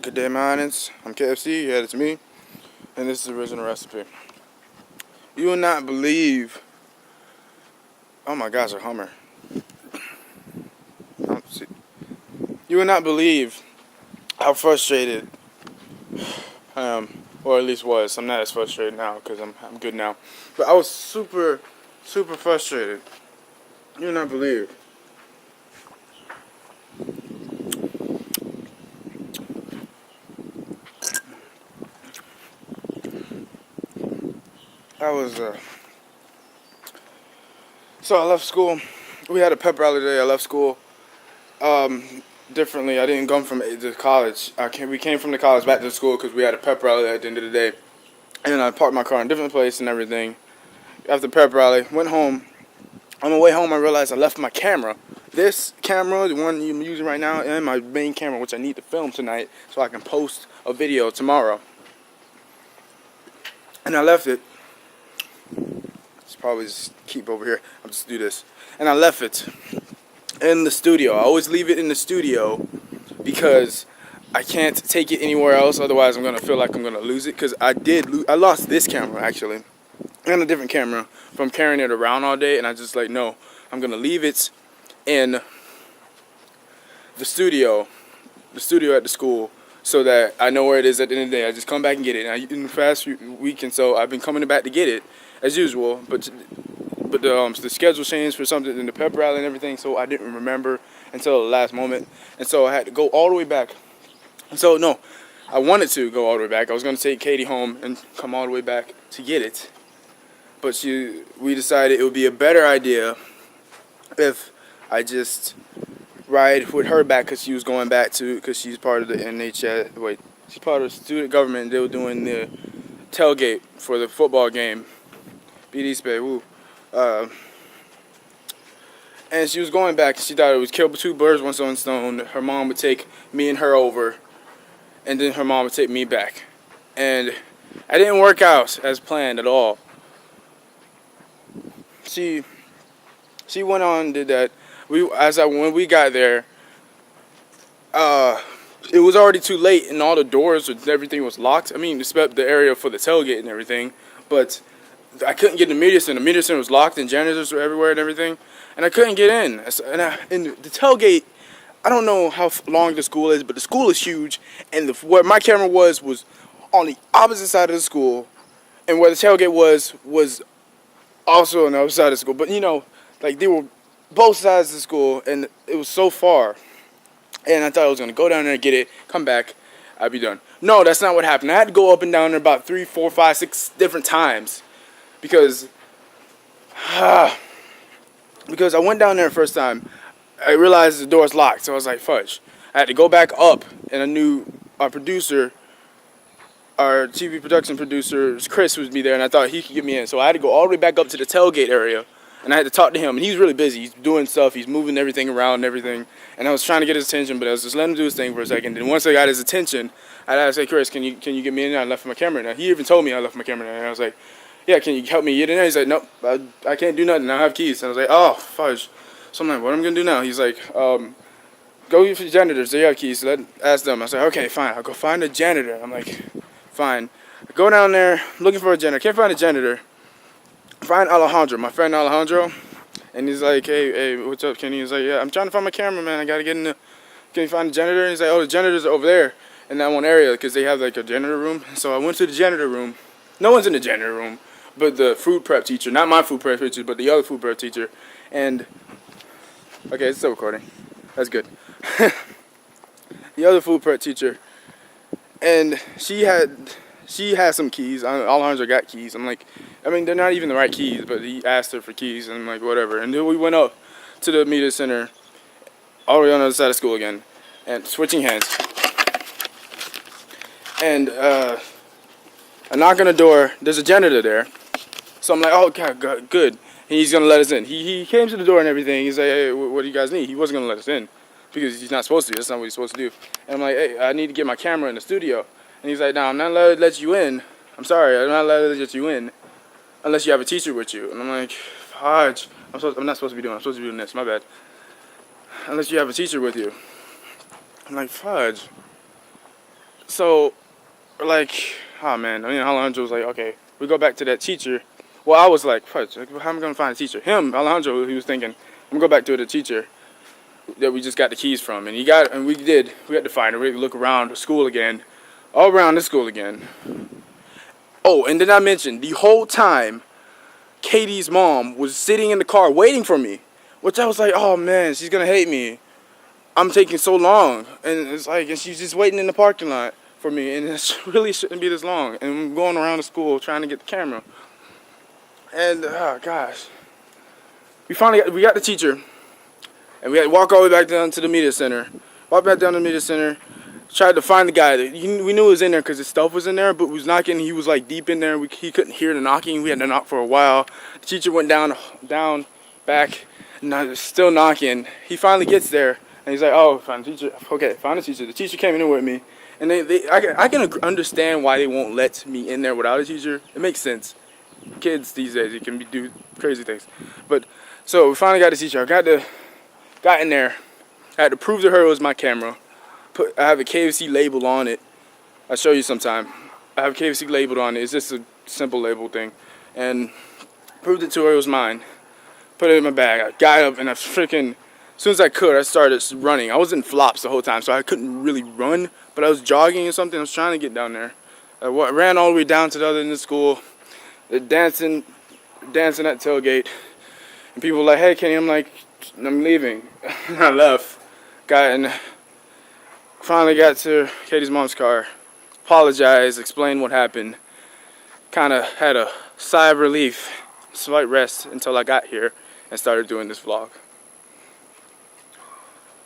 Good day, my audience. I'm KFC, yeah, it's me, and this is the original recipe. You will not believe, oh my gosh, a Hummer. You will not believe how frustrated I am, or at least was. I'm not as frustrated now because I'm good now. But I was super frustrated. You will not believe. So I left school. We had a pep rally today. I left school differently. I didn't come from the college. We came from the college back to the school because we had a pep rally at the end of the day. And I parked my car in a different place and everything. After pep rally, went home. On the way home, I realized I left my camera. This camera, the one I'm using right now, and my main camera, which I need to film tonight so I can post a video tomorrow. And I left it. Let's probably just keep over here. I'll just do this. And I left it in the studio. I always leave it in the studio because I can't take it anywhere else. Otherwise, I'm gonna feel like I'm gonna lose it. Because I lost this camera actually, and a different camera from carrying it around all day. And I just like, no, I'm gonna leave it in the studio at the school, so that I know where it is at the end of the day. I just come back and get it. And in the past week and so, I've been coming back to get it as usual, but the schedule changed for something in the pep rally and everything, so I didn't remember until the last moment, and so I had to go all the way back. And so no, I wanted to go all the way back. I was going to take Katie home and come all the way back to get it, but we decided it would be a better idea if I just ride with her back, because she was going back because she's part of the she's part of the student government. They were doing the tailgate for the football game. BD Spay, woo. And she was going back. She thought it was kill two birds, one stone. Her mom would take me and her over, and then her mom would take me back. And I didn't work out as planned at all. She went on and did that. When we got there, it was already too late, and all the doors and everything was locked. I mean, except the area for the tailgate and everything, but I couldn't get in the media center. The media center was locked, and janitors were everywhere and everything, and I couldn't get in. And the tailgate, I don't know how long the school is, but the school is huge, and where my camera was on the opposite side of the school, and where the tailgate was also on the other side of the school. But like they were both sides of the school, and it was so far. And I thought I was gonna go down there and get it, come back, I'd be done. No, that's not what happened. I had to go up and down there about 3, 4, 5, 6 different times. Because I went down there the first time, I realized the door's locked, so I was like, fudge. I had to go back up, and I knew our producer, our TV production producer, Chris, would be there, and I thought he could get me in. So I had to go all the way back up to the tailgate area, and I had to talk to him, and he's really busy. He's doing stuff, he's moving everything around and everything, and I was trying to get his attention, but I was just letting him do his thing for a second. And once I got his attention, I had to say, Chris, can you get me in there? I left my camera in there. He even told me I left my camera in there, and I was like, yeah, can you help me get in there? He's like, nope, I can't do nothing. I don't have keys. And I was like, oh, fudge. So I'm like, what am I going to do now? He's like, go for the janitors. They have keys. Ask them. I was like, okay, fine. I'll go find a janitor. I'm like, fine. I go down there looking for a janitor. Can't find a janitor. Find Alejandro, my friend Alejandro. And he's like, hey, what's up, Kenny? He's like, yeah, I'm trying to find my camera, man. I got to get in the... Can you find a janitor? And he's like, oh, the janitor's are over there in that one area because they have like a janitor room. So I went to the janitor room. No one's in the janitor room but the food prep teacher. Not my food prep teacher, but the other food prep teacher. And, okay, it's still recording. That's good. The other food prep teacher. And she had some keys. Alejandro got keys. I'm like, I mean, they're not even the right keys, but he asked her for keys, and I'm like, whatever. And then we went up to the media center, all the way on the other side of school again, and switching hands. And I knock on the door. There's a janitor there. So I'm like, oh, God, good. And he's going to let us in. He came to the door and everything. He's like, hey, what do you guys need? He wasn't going to let us in because he's not supposed to. That's not what he's supposed to do. And I'm like, hey, I need to get my camera in the studio. And he's like, no, I'm not allowed to let you in. I'm sorry, I'm not allowed to let you in unless you have a teacher with you. And I'm like, fudge. I'm not supposed to be doing this. My bad. Unless you have a teacher with you. I'm like, fudge. So, like, oh man, I mean, Alejandro was like, okay, we go back to that teacher. Well, I was like, how am I gonna find a teacher? Him, Alejandro, he was thinking, I'm gonna go back to the teacher that we just got the keys from, and we did. We had to find her. We had to look around the school again, all around the school again. Oh, and then I mentioned the whole time, Katie's mom was sitting in the car waiting for me, which I was like, oh man, she's gonna hate me. I'm taking so long, and it's like, and she's just waiting in the parking lot for me, and it really shouldn't be this long. And I'm going around the school trying to get the camera, and oh gosh, we got the teacher, and we had to walk all the way back down to the media center. Walk back down to the media center, tried to find the guy. We knew he was in there because his stuff was in there, but he was knocking. He was like deep in there. He couldn't hear the knocking. We had to knock for a while. The teacher went down, back, and still knocking. He finally gets there. And he's like, oh, found the teacher. Okay, found the teacher. The teacher came in with me. And I can understand why they won't let me in there without a teacher. It makes sense. Kids these days, you can do crazy things. But, so we finally got the teacher. Got in there. I had to prove to her it was my camera. I have a KFC label on it. I'll show you sometime. I have KFC labeled on it. It's just a simple label thing. And proved it to her it was mine. Put it in my bag. I got up and as soon as I could, I started running. I was in flops the whole time, so I couldn't really run, but I was jogging or something. I was trying to get down there. I ran all the way down to the other end of the school. They're dancing at tailgate. And people were like, hey, Kenny. I'm like, I'm leaving. I left. Finally got to Katie's mom's car. Apologized, explained what happened. Kind of had a sigh of relief, slight rest until I got here and started doing this vlog.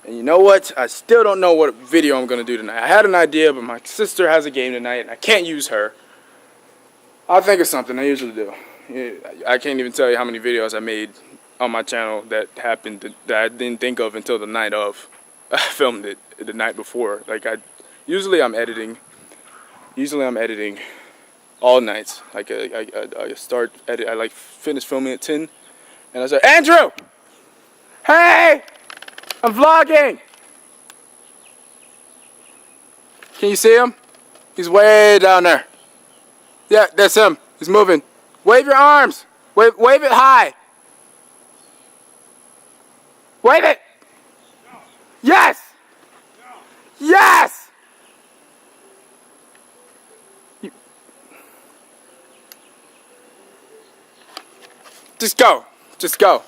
And you know what? I still don't know what video I'm going to do tonight. I had an idea, but my sister has a game tonight, and I can't use her. I'll think of something. I usually do. I can't even tell you how many videos I made on my channel that happened that I didn't think of until the night of. I filmed it the night before. Usually I'm editing all nights. Like I start edit. I finish filming at 10, and I say, Andrew, hey! I'm vlogging! Can you see him? He's way down there. Yeah, that's him. He's moving. Wave your arms. Wave it high. Wave it. No. Yes! No. Yes! Just go. Just go.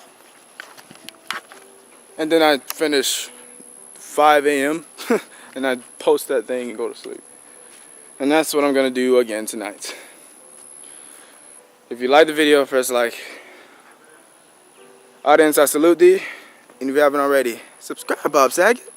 And then I finish 5 a.m. and I post that thing and go to sleep. And that's what I'm going to do again tonight. If you like the video, press like. Audience, I salute thee. And if you haven't already, subscribe, Bob Saget.